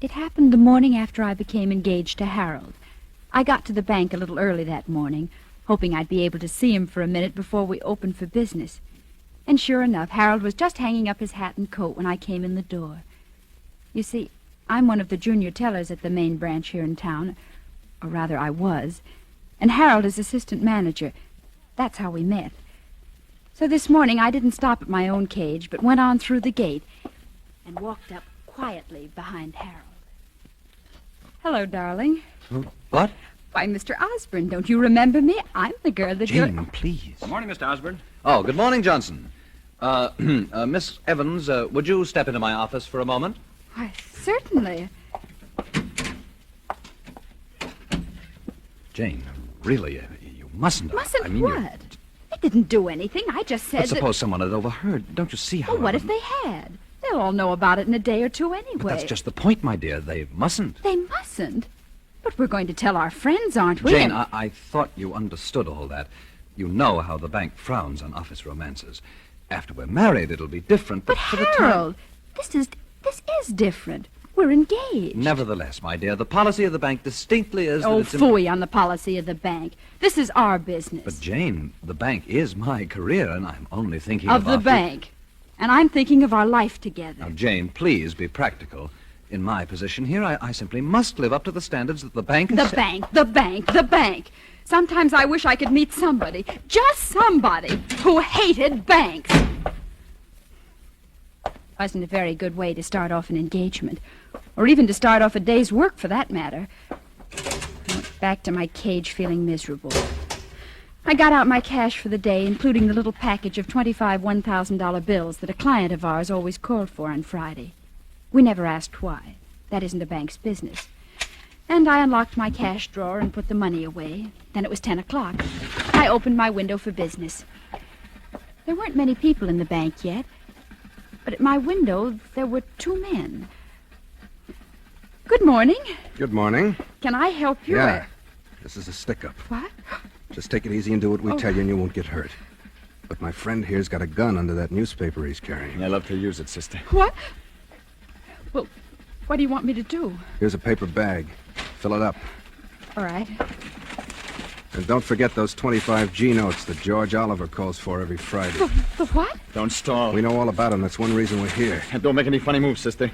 It happened the morning after I became engaged to Harold. I got to the bank a little early that morning, hoping I'd be able to see him for a minute before we opened for business. And sure enough, Harold was just hanging up his hat and coat when I came in the door. You see, I'm one of the junior tellers at the main branch here in town, or rather I was, and Harold is assistant manager. That's how we met. So this morning I didn't stop at my own cage, but went on through the gate and walked up quietly behind Harold. Hello, darling. What? Why, Mr. Osborne, don't you remember me? I'm the girl that Jane, please. Good morning, Mr. Osborne. Oh, good morning, Johnson. Miss Evans, would you step into my office for a moment? Why, certainly. Jane, really, you mustn't. Mustn't I mean, what? I didn't do anything. I just said But suppose someone had overheard. Don't you see how... Well, what if they had? They'll all know about it in a day or two anyway. But that's just the point, my dear. They mustn't. They mustn't? But we're going to tell our friends, aren't we? Jane, I thought you understood all that. You know how the bank frowns on office romances. After we're married, it'll be different. But Harold, this is different. We're engaged. Nevertheless, my dear, the policy of the bank distinctly is... Oh, phooey on the policy of the bank. This is our business. But, Jane, the bank is my career, and I'm only thinking of the bank. And I'm thinking of our life together. Now, Jane, please be practical. In my position here, I simply must live up to the standards that the bank has set. The bank. Sometimes I wish I could meet somebody, just somebody, who hated banks. Wasn't a very good way to start off an engagement, or even to start off a day's work, for that matter. I went back to my cage feeling miserable. I got out my cash for the day, including the little package of 25 $1,000 bills that a client of ours always called for on Friday. We never asked why. That isn't the bank's business. And I unlocked my cash drawer and put the money away. Then it was 10 o'clock. I opened my window for business. There weren't many people in the bank yet, but at my window there were two men. Good morning. Good morning. Can I help you? Yeah. This is a stick-up. What? Just take it easy and do what we tell you and you won't get hurt. But my friend here's got a gun under that newspaper he's carrying. I love to use it, sister. What? Well, what do you want me to do? Here's a paper bag. Fill it up. All right. And don't forget those 25 G notes that George Oliver calls for every Friday. The what? Don't stall. We know all about them. That's one reason we're here. And don't make any funny moves, sister.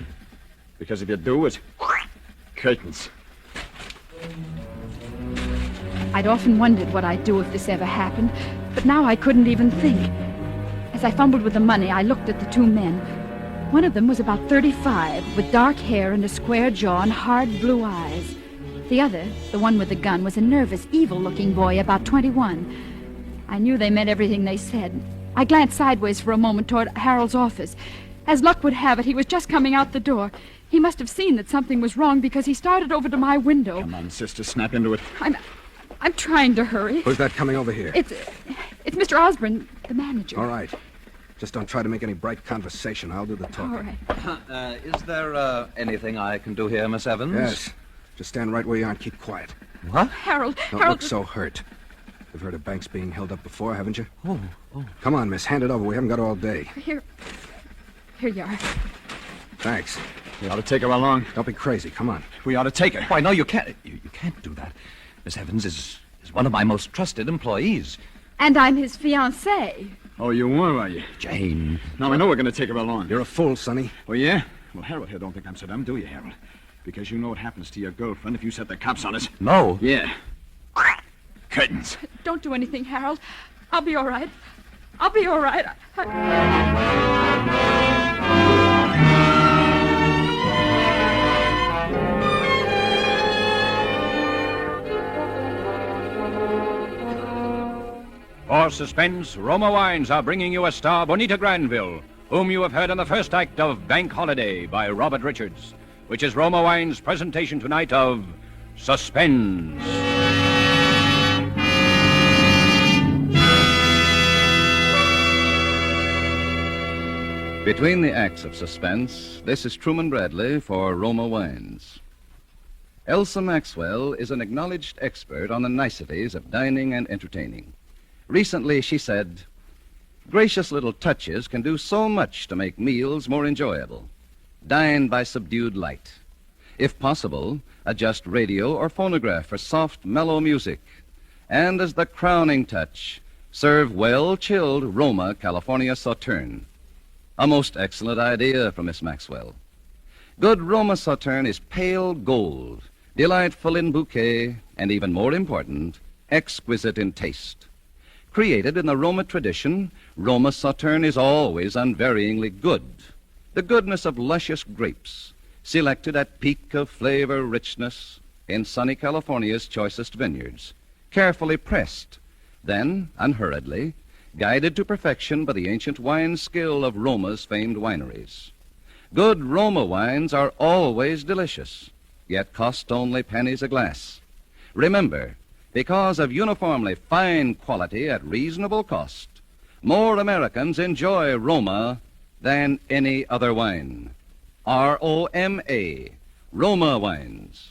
Because if you do, it's curtains. I'd often wondered what I'd do if this ever happened, but now I couldn't even think. As I fumbled with the money, I looked at the two men. One of them was about 35, with dark hair and a square jaw and hard blue eyes. The other, the one with the gun, was a nervous, evil-looking boy about 21. I knew they meant everything they said. I glanced sideways for a moment toward Harold's office. As luck would have it, he was just coming out the door. He must have seen that something was wrong because he started over to my window. Come on, sister, snap into it. I'm trying to hurry. Who's that coming over here? It's Mr. Osborne, the manager. All right. Just don't try to make any bright conversation. I'll do the talking. All right. Is there anything I can do here, Miss Evans? Yes. Just stand right where you are and keep quiet. What? Harold. Don't look so hurt. You've heard of banks being held up before, haven't you? Oh. Come on, miss. Hand it over. We haven't got all day. Here you are. Thanks. We ought to take her along. Don't be crazy. Come on. We ought to take her. Why, no, you can't. You can't do that. Miss Evans is one of my most trusted employees. And I'm his fiancée. Oh, you are you? Jane. Now, I know we're going to take her along. You're a fool, Sonny. Oh, yeah? Well, Harold here don't think I'm so dumb, do you, Harold? Because you know what happens to your girlfriend if you set the cops on us. No. Yeah. Curtains. Don't do anything, Harold. I'll be all right. I'll be all right. For suspense, Roma Wines are bringing you a star, BONITA GRANVILLE, whom you have heard in the first act of Bank Holiday by Robert Richards, which is Roma Wines' presentation tonight of Suspense. Between the acts of suspense, this is Truman Bradley for Roma Wines. Elsa Maxwell is an acknowledged expert on the niceties of dining and entertaining. Recently, she said, "Gracious little touches can do so much to make meals more enjoyable. Dine by subdued light. If possible, adjust radio or phonograph for soft, mellow music. And as the crowning touch, serve well-chilled Roma California Sauterne. A most excellent idea from Miss Maxwell. Good Roma Sauterne is pale gold, delightful in bouquet, and even more important, exquisite in taste. Created in the Roma tradition, Roma Sauterne is always unvaryingly good. The goodness of luscious grapes, selected at peak of flavor richness in sunny California's choicest vineyards, carefully pressed, then, unhurriedly, guided to perfection by the ancient wine skill of Roma's famed wineries. Good Roma wines are always delicious, yet cost only pennies a glass. Remember, because of uniformly fine quality at reasonable cost, more Americans enjoy Roma than any other wine. R-O-M-A, Roma Wines.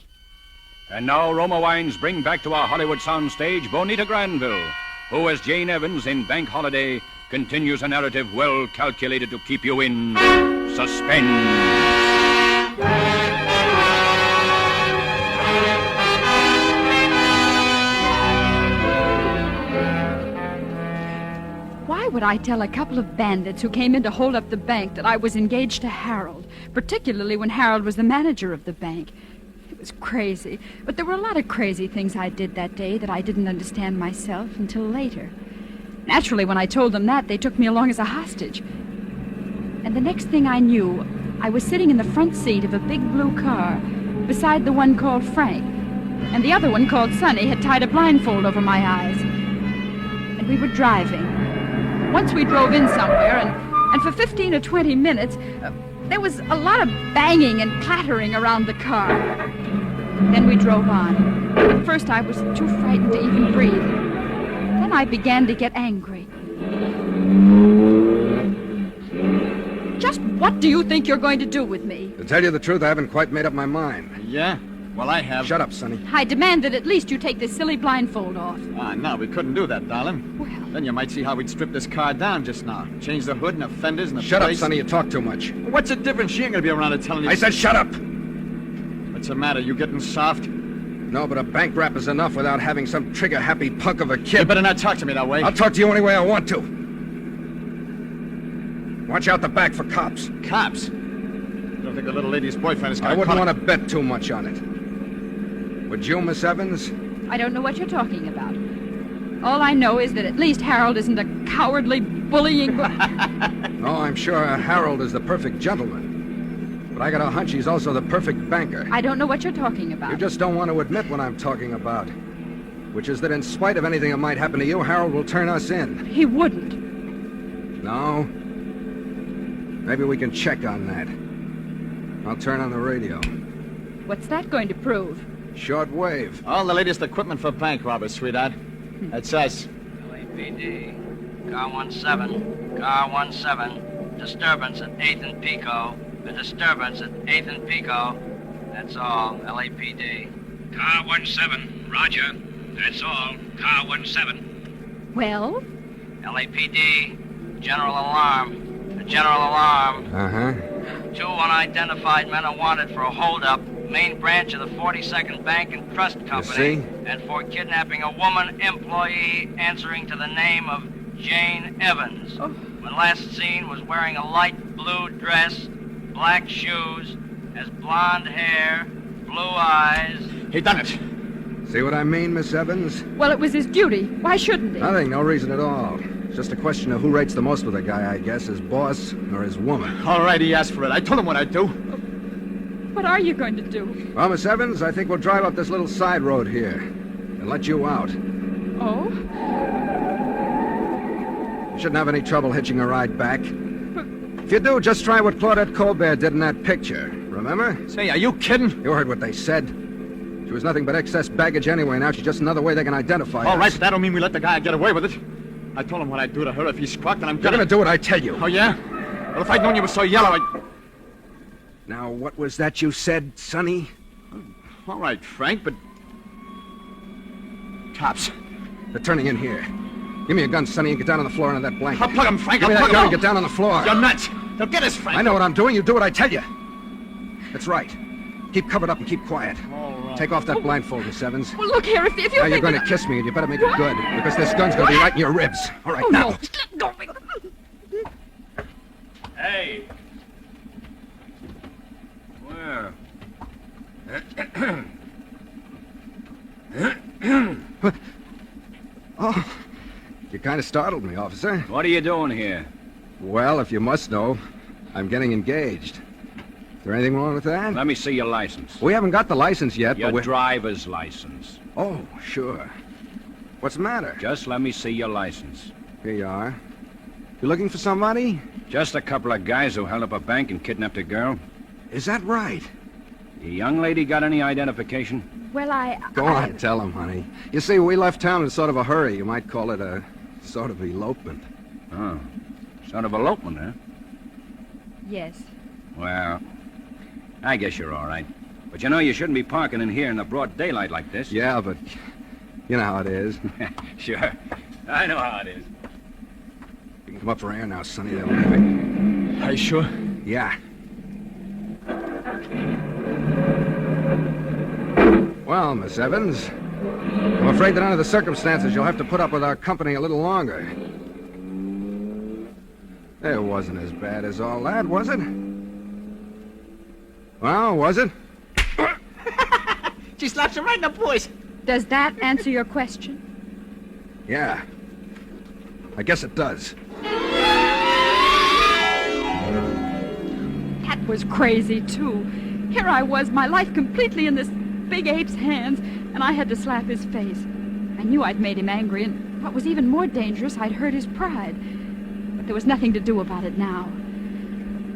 And now Roma Wines bring back to our Hollywood soundstage Bonita Granville, who, as Jane Evans in Bank Holiday, continues a narrative well calculated to keep you in suspense. Why would I tell a couple of bandits who came in to hold up the bank that I was engaged to Harold, particularly when Harold was the manager of the bank? It was crazy, but there were a lot of crazy things I did that day that I didn't understand myself until later. Naturally, when I told them that, they took me along as a hostage. And the next thing I knew, I was sitting in the front seat of a big blue car beside the one called Frank, and the other one called Sonny had tied a blindfold over my eyes. And we were driving. Once we drove in somewhere, and for 15 or 20 minutes, there was a lot of banging and clattering around the car. Then we drove on. At first, I was too frightened to even breathe. Then I began to get angry. Just what do you think you're going to do with me? To tell you the truth, I haven't quite made up my mind. Yeah? Well, I have. Shut up, Sonny. I demand that at least you take this silly blindfold off. No, we couldn't do that, darling. Well, Then you might see how we'd strip this car down just now. Change the hood and the fenders and the Shut up, plates. Sonny. You talk too much. What's the difference? She ain't gonna be around to telling you. I said shut up! What's the matter? You getting soft? No, but a bank rap is enough without having some trigger-happy punk of a You kid. better not talk to me that way. I'll talk to you any way I want to. Watch out the back for cops. Cops? You don't think the little lady's boyfriend is gonna I wouldn't call want to bet too much on it. Would you, Miss Evans? I don't know what you're talking about. All I know is that at least Harold isn't a cowardly, bullying... Oh, I'm sure Harold is the perfect gentleman. But I got a hunch he's also the perfect banker. I don't know what you're talking about. You just don't want to admit what I'm talking about. Which is that in spite of anything that might happen to you, Harold will turn us in. He wouldn't. No? Maybe we can check on that. I'll turn on the radio. What's that going to prove? Short wave. All the latest equipment for bank robbers, sweetheart. That's us. LAPD. Car 17. Car 17. Disturbance at 8th and Pico. A disturbance at 8th and Pico. That's all. LAPD. Car 17, roger. That's all. Car 17. Well? LAPD. General alarm. A general alarm. Uh-huh. 2 unidentified men are wanted for a holdup. Main branch of the 42nd Bank and Trust Company. see? And for kidnapping a woman employee answering to the name of Jane Evans. Oh. When last seen was wearing a light blue dress, black shoes, has blonde hair, blue eyes. He done it. See what I mean, Miss Evans? Well, it was his duty. Why shouldn't he? Nothing, no reason at all. It's just a question of who rates the most with a guy, I guess, his boss or his woman. All right, he asked for it. I told him what I'd do. What are you going to do? Well, Miss Evans, I think we'll drive up this little side road here and let you out. Oh? You shouldn't have any trouble hitching a ride back. If you do, just try what Claudette Colbert did in that picture. Remember? Say, are you kidding? You heard what they said. She was nothing but excess baggage anyway. Now she's just another way they can identify All us. right, but that don't mean we let the guy get away with it. I told him what I'd do to her if he squawked, and I'm You're gonna do what I tell you. Oh, yeah? Well, if I'd known you were so yellow, I'd... Now, what was that you said, Sonny? All right, Frank, but... Cops. They're turning in here. Give me a gun, Sonny, and get down on the floor under that blanket. I'll plug him, Frank. Give me I'll that plug gun him. and get down on the floor. You're nuts. They'll get us, Frank. I know what I'm doing. You do what I tell you. That's right. Keep covered up and keep quiet. Take off that blindfold, Miss Evans. Well, look here, if you Now you're think going to that kiss me, and you better make it good, because this gun's going to be right in your ribs. All right, now. No, let go. Hey. Where? Oh, you kind of startled me, officer. What are you doing here? Well, if you must know, I'm getting engaged. Is there anything wrong with that? Let me see your license. We haven't got the license yet, Your but we're... driver's license. Oh, sure. What's the matter? Just let me see your license. Here you are. You looking for somebody? Just a couple of guys who held up a bank and kidnapped a girl. Is that right? The young lady got any identification? Well, Go on, tell him, honey. You see, we left town in sort of a hurry. You might call it a sort of elopement. Oh, sort of elopement, huh? Yes. Well, I guess you're all right. But you know you shouldn't be parking in here in the broad daylight like this. Yeah, but you know how it is. Sure. I know how it is. You can come up for air now, Sonny. They'll leave it. Are you sure? Yeah. Well, Miss Evans, I'm afraid that under the circumstances, you'll have to put up with our company a little longer. It wasn't as bad as all that, was it? Well, was it? She slaps him right in the voice. Does that answer your question? Yeah. I guess it does. That was crazy, too. Here I was, my life completely in this big ape's hands, and I had to slap his face. I knew I'd made him angry, and what was even more dangerous, I'd hurt his pride. But there was nothing to do about it now.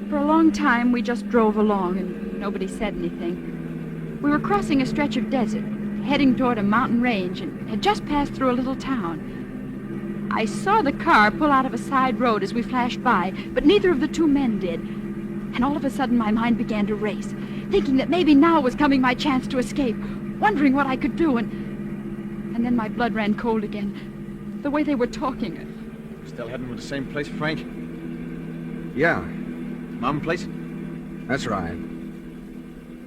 For a long time, we just drove along, and nobody said anything. We were crossing a stretch of desert, heading toward a mountain range, and had just passed through a little town. I saw the car pull out of a side road as we flashed by, but neither of the two men did. And all of a sudden, my mind began to race, thinking that maybe now was coming my chance to escape, wondering what I could do, and then my blood ran cold again. The way they were talking. Still heading to the same place, Frank? Yeah, Mom place? that's right.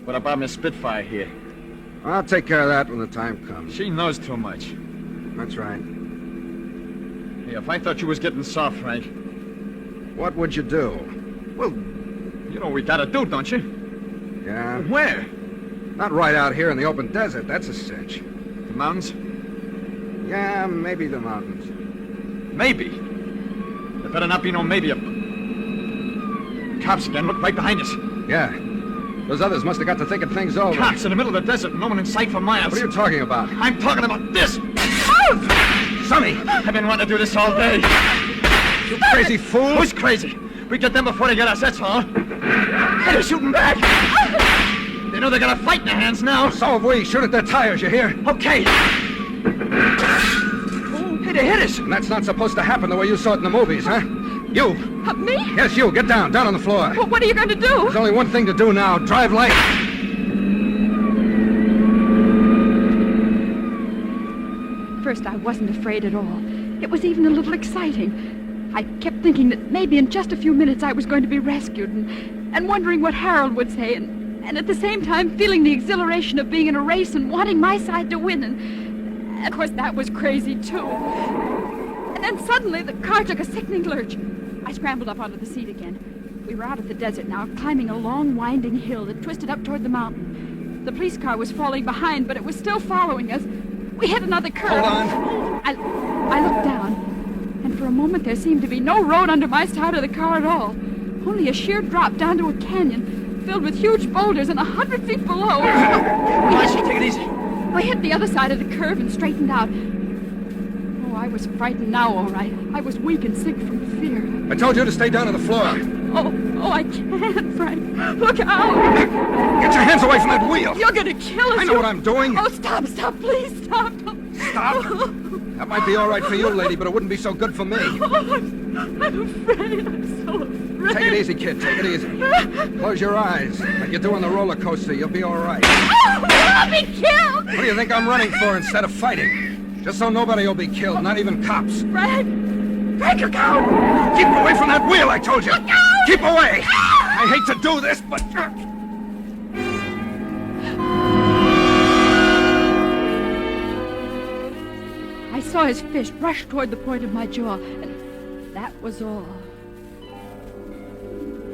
What about Miss Spitfire here? I'll take care of that when the time comes. She knows too much. That's right. Hey, if I thought you was getting soft, Frank. What would you do? Well, you know what we gotta do, don't you? Yeah? Where? Not right out here in the open desert. That's a cinch. The mountains? Yeah, maybe the mountains. Maybe. There better not be no maybe. Cops again. Look right behind us. Yeah. Those others must have got to thinking things over. Cops in the middle of the desert. No one in sight for miles. What are you talking about? I'm talking about this. Sonny! I've been wanting to do this all day. You crazy fool! Who's crazy? We get them before they get us, that's all. Hey, they're shooting back. They know they got a fight in their hands now. So have we. Shoot at their tires, you hear? Okay. Hey, they hit us. And that's not supposed to happen the way you saw it in the movies, huh? You! Me? Yes, you. Get down. Down on the floor. Well, what are you going to do? There's only one thing to do now. Drive light. First, I wasn't afraid at all. It was even a little exciting. I kept thinking that maybe in just a few minutes I was going to be rescued and wondering what Harold would say and at the same time feeling the exhilaration of being in a race and wanting my side to win. And of course, that was crazy, too. And then suddenly the car took a sickening lurch. I scrambled up onto the seat again. We were out of the desert now, climbing a long, winding hill that twisted up toward the mountain. The police car was falling behind, but it was still following us. We hit another curve. Hold on. I looked down, and for a moment there seemed to be no road under my side of the car at all. Only a sheer drop down to a canyon filled with huge boulders and 100 feet below. Take it easy. We hit the other side of the curve and straightened out. Oh, I was frightened now, all right. I was weak and sick from fear. I told you to stay down on the floor. Oh, I can't, Frank. Look out. Get your hands away from that wheel. You're going to kill us. I know what I'm doing. Oh, stop, please, stop. Stop. That might be all right for you, lady, but it wouldn't be so good for me. Oh, I'm afraid. I'm so afraid. Take it easy, kid. Take it easy. Close your eyes. Like you do on the roller coaster. You'll be all right. Oh, I'll be killed. What do you think I'm running for instead of fighting? Just so nobody will be killed, not even cops. Frank, look out. Keep away from that wheel, I told you. Look out. Keep away. I hate to do this, but... saw his fist rush toward the point of my jaw, and that was all.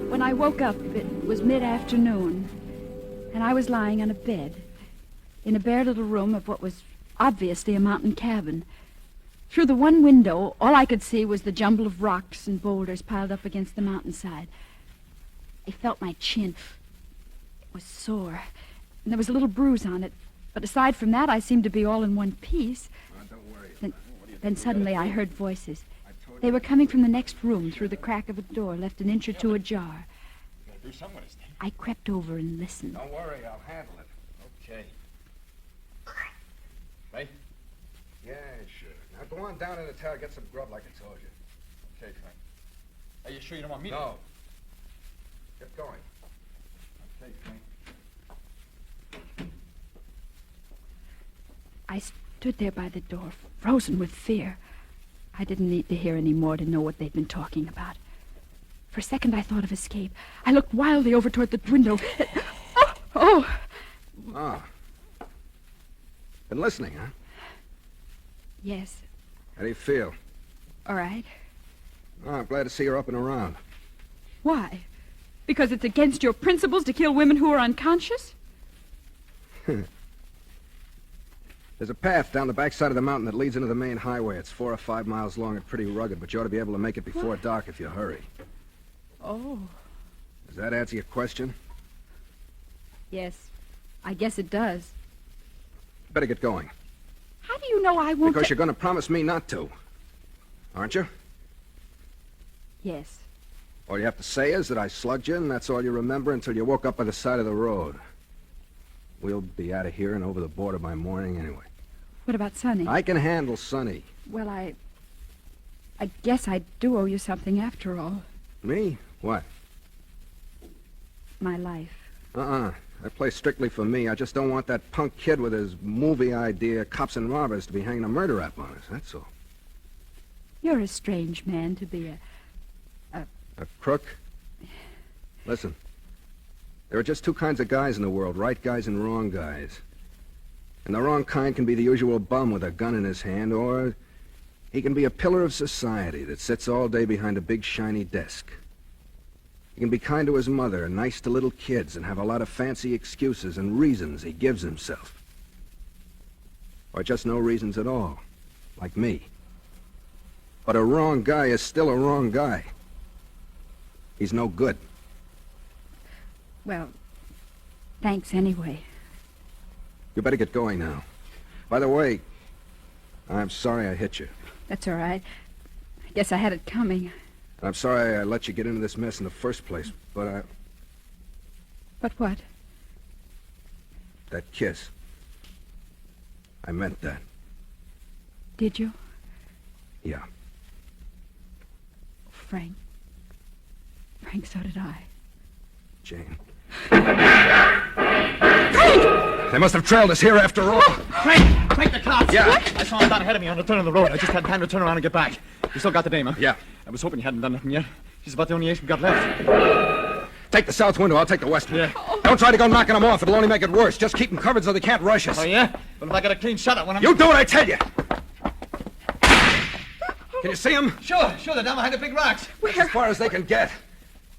When I woke up, it was mid-afternoon, and I was lying on a bed in a bare little room of what was obviously a mountain cabin. Through the one window, all I could see was the jumble of rocks and boulders piled up against the mountainside. I felt my chin. It was sore, and there was a little bruise on it. But aside from that, I seemed to be all in one piece. Don't worry. Then suddenly I heard voices. They were coming from the next room through the crack of a door left an inch or two ajar. I crept over and listened. Don't worry, I'll handle it. Okay. Right? Yeah, sure. Now go on down in the tower, get some grub like I told you. Okay, Frank. Are you sure you don't want me to? No. Get going. Okay, Frank. I stood there by the door, frozen with fear. I didn't need to hear any more to know what they'd been talking about. For a second, I thought of escape. I looked wildly over toward the window. Oh! Ah. Been listening, huh? Yes. How do you feel? All right. Oh, I'm glad to see you're up and around. Why? Because it's against your principles to kill women who are unconscious? There's a path down the backside of the mountain that leads into the main highway. It's 4 or 5 miles long and pretty rugged, but you ought to be able to make it before dark if you hurry. Oh. Does that answer your question? Yes. I guess it does. Better get going. How do you know I won't... Because you're going to promise me not to. Aren't you? Yes. All you have to say is that I slugged you, and that's all you remember until you woke up by the side of the road. We'll be out of here and over the border by morning anyway. What about Sonny? I can handle Sonny. Well, I guess I do owe you something after all. Me? What? My life. That plays strictly for me. I just don't want that punk kid with his movie idea, Cops and Robbers, to be hanging a murder rap on us, that's all. You're a strange man to be A crook? Listen, there are just two kinds of guys in the world, right guys and wrong guys. And the wrong kind can be the usual bum with a gun in his hand, or he can be a pillar of society that sits all day behind a big shiny desk. He can be kind to his mother and nice to little kids and have a lot of fancy excuses and reasons he gives himself. Or just no reasons at all, like me. But a wrong guy is still a wrong guy. He's no good. well, thanks anyway. You better get going now. By the way, I'm sorry I hit you. That's all right. I guess I had it coming. I'm sorry I let you get into this mess in the first place, but But what? that kiss. I meant that. Did you? Yeah. Frank. Frank, so did I. Jane. Frank! They must have trailed us here after all. Frank! Frank, the cops! Yeah. I saw him down ahead of me on the turn of the road. I just had time to turn around and get back. You still got the dame, huh? Yeah. I was hoping you hadn't done nothing yet. She's about the only ace we got left. Take the south window. I'll take the west one. Yeah. Don't try to go knocking them off. It'll only make it worse. Just keep them covered so they can't rush us. Oh, yeah? Well, if I got a clean shot at one of them... You do what I tell you. Can you see them? Sure. They're down behind the big rocks. That's as far as they can get.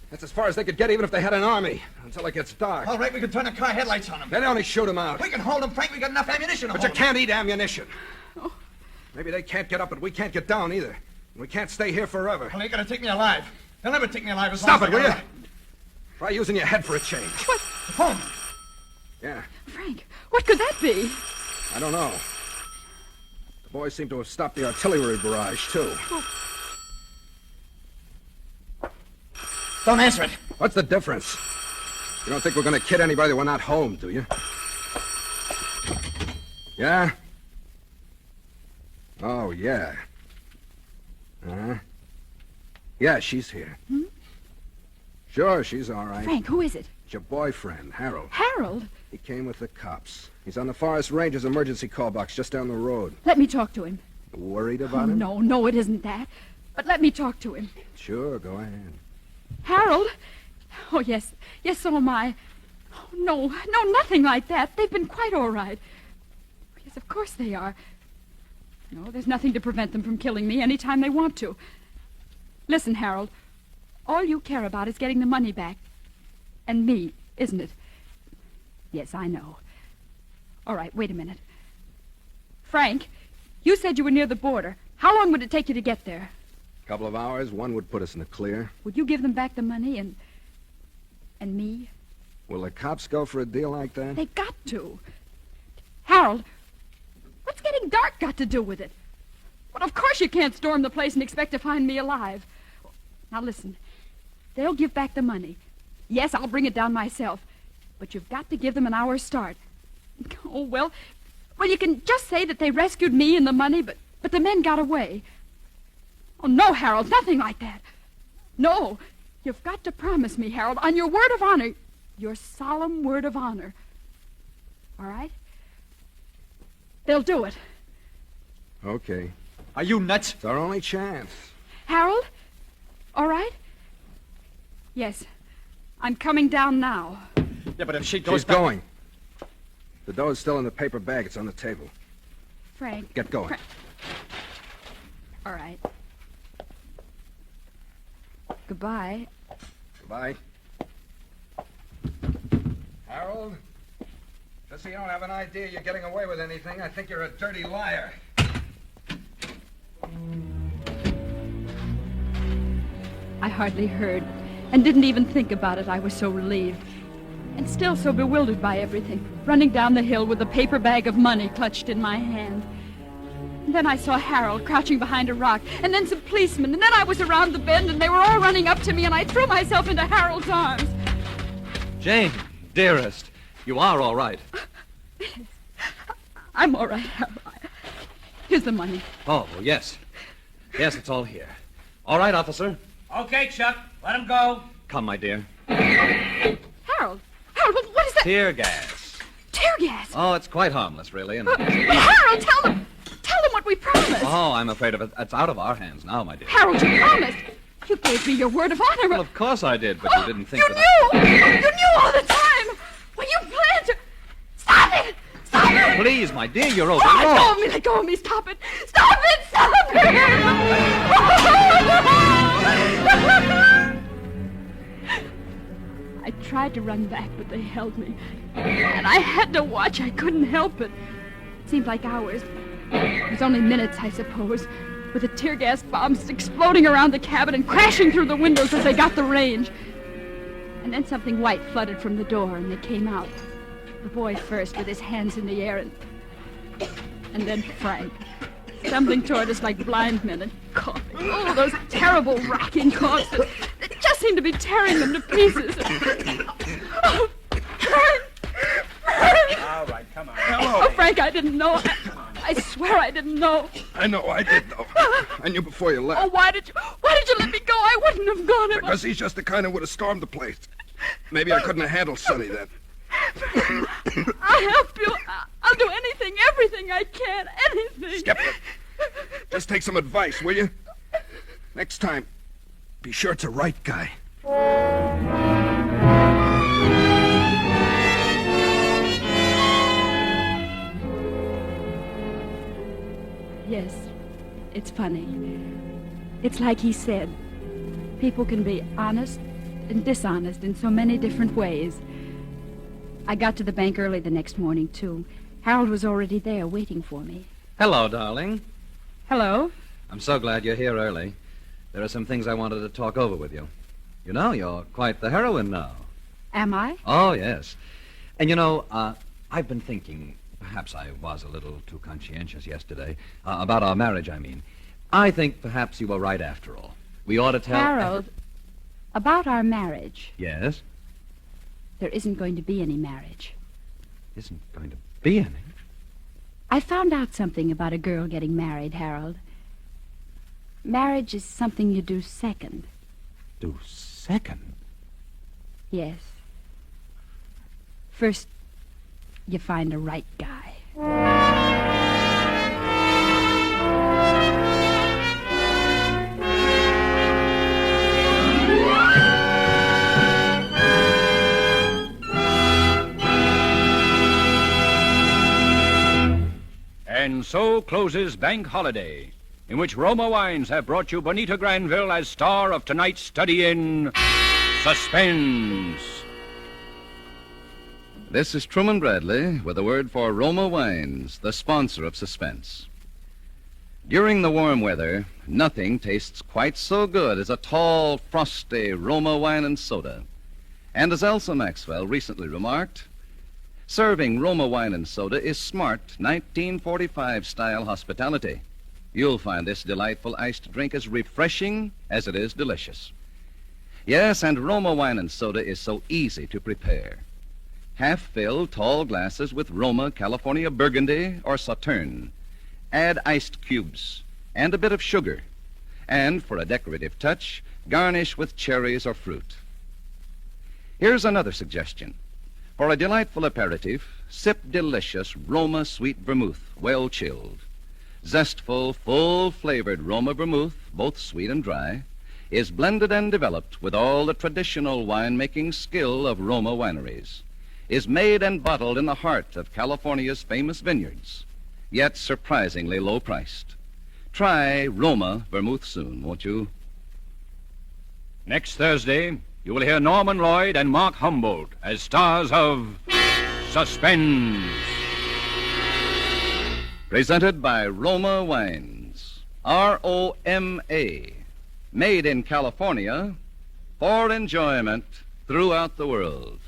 That's as far as they could get even if they had an army. Until it gets dark. All right, we can turn the car headlights on them. Then they only shoot them out. We can hold them, Frank. We got enough ammunition to But hold you can't eat ammunition. Maybe they can't get up, but we can't get down either. We can't stay here forever. Well, they're gonna take me alive. They'll never take me alive as Stop long it, as will I you? Try using your head for a change. What? The phone. Yeah, Frank, what could that be? I don't know. The boys seem to have stopped the artillery barrage, too. Don't answer it. What's the difference? You don't think we're going to kid anybody that we're not home, do you? Yeah? Oh, yeah. Uh-huh. Yeah, she's here. Hmm? Sure, she's all right. Frank, who is it? It's your boyfriend, Harold. Harold? He came with the cops. He's on the Forest Ranger's emergency call box just down the road. Let me talk to him. Worried about him? No, it isn't that. But let me talk to him. Sure, go ahead. Harold? Oh, yes, so am I. Oh, no, nothing like that. They've been quite all right. Yes, of course they are. No, there's nothing to prevent them from killing me any time they want to. Listen, Harold, all you care about is getting the money back. And me, isn't it? Yes, I know. All right, wait a minute. Frank, you said you were near the border. How long would it take you to get there? A couple of hours, one would put us in the clear. Would you give them back the money and me? Will the cops go for a deal like that? They got to. Harold, what's getting dark got to do with it? Well, of course you can't storm the place and expect to find me alive. Now listen, they'll give back the money. Yes, I'll bring it down myself. But you've got to give them an hour's start. Oh, well, you can just say that they rescued me and the money, but the men got away. Oh, no, Harold, nothing like that. No, you've got to promise me, Harold, on your word of honor, your solemn word of honor. All right? They'll do it. Okay. Are you nuts? It's our only chance. Harold? All right? Yes. I'm coming down now. Yeah, but if she goes She's going. The dough's still in the paper bag. It's on the table. Frank. Get going. All right. Goodbye. Goodbye. Harold, just so you don't have an idea you're getting away with anything, I think you're a dirty liar. I hardly heard and didn't even think about it. I was so relieved. And still so bewildered by everything, running down the hill with a paper bag of money clutched in my hand. And then I saw Harold crouching behind a rock, and then some policemen, and then I was around the bend, and they were all running up to me, and I threw myself into Harold's arms. Jane, dearest, you are all right. I'm all right, Harold. Here's the money. Oh, well, yes. Yes, it's all here. All right, officer. Okay, Chuck. Let him go. Come, my dear. Harold, what is that? Tear gas. Tear gas. Oh, it's quite harmless, really. And... Harold, tell them what we promised. Oh, I'm afraid of it. It's out of our hands now, my dear. Harold, you promised. You gave me your word of honor. Well, of course I did, but you didn't think you that knew! You knew all the time! Well, you planned to... Stop it! Stop it! Please, my dear, you're over. Let go of me, let go of me. Stop it! Stop it! Stop it! I tried to run back, but they held me. And I had to watch. I couldn't help it. It seemed like hours. It was only minutes, I suppose, with the tear gas bombs exploding around the cabin and crashing through the windows as they got the range. And then something white fluttered from the door, and they came out. The boy first, with his hands in the air, and then Frank, stumbling toward us like blind men and coughing. Oh, those terrible racking coughs that just seemed to be tearing them to pieces. Oh, Frank! All right, come on. Hello. Oh, Frank, I didn't know. I swear I didn't know. I know I did, though. I knew before you left. Oh, why did you let me go? I wouldn't have gone if Because he's just the kind who would have stormed the place. Maybe I couldn't have handled Sonny then. I'll help you. I'll do anything, everything I can, anything. Skipper, just take some advice, will you? Next time, be sure it's a right guy. Yes, it's funny. It's like he said. People can be honest and dishonest in so many different ways. I got to the bank early the next morning, too. Harold was already there waiting for me. Hello, darling. Hello? I'm so glad you're here early. There are some things I wanted to talk over with you. You know, you're quite the heroine now. Am I? Oh, yes. And you know, I've been thinking, perhaps I was a little too conscientious yesterday, about our marriage, I mean. I think perhaps you were right after all. We ought to tell... Harold, about our marriage. Yes? There isn't going to be any marriage. Isn't going to be any? I found out something about a girl getting married, Harold. Marriage is something you do second. Do second? Yes. First, you find a right guy. And so closes Bank Holiday, in which Roma Wines have brought you Bonita Granville as star of tonight's study in suspense. This is Truman Bradley with a word for Roma Wines, the sponsor of Suspense. During the warm weather, nothing tastes quite so good as a tall, frosty Roma wine and soda. And as Elsa Maxwell recently remarked, serving Roma wine and soda is smart 1945-style hospitality. You'll find this delightful iced drink as refreshing as it is delicious. Yes, and Roma wine and soda is so easy to prepare. Half-filled tall glasses with Roma California Burgundy or Sauterne. Add iced cubes and a bit of sugar. And for a decorative touch, garnish with cherries or fruit. Here's another suggestion. For a delightful aperitif, sip delicious Roma sweet vermouth, well chilled. Zestful, full-flavored Roma vermouth, both sweet and dry, is blended and developed with all the traditional wine-making skill of Roma wineries, is made and bottled in the heart of California's famous vineyards, yet surprisingly low-priced. Try Roma vermouth soon, won't you? Next Thursday, you will hear Norman Lloyd and Mark Humboldt as stars of Suspense. Presented by Roma Wines. R-O-M-A. Made in California for enjoyment throughout the world.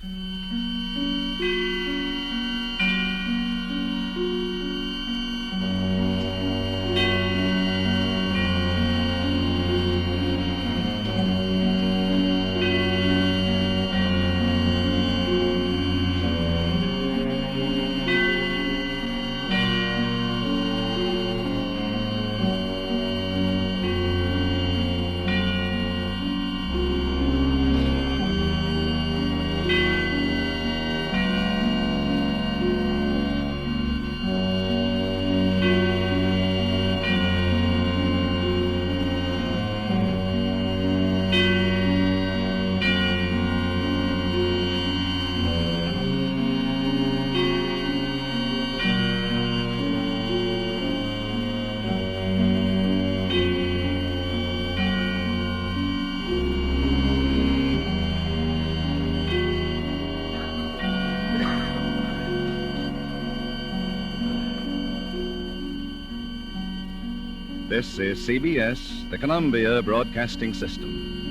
This is CBS, the Columbia Broadcasting System.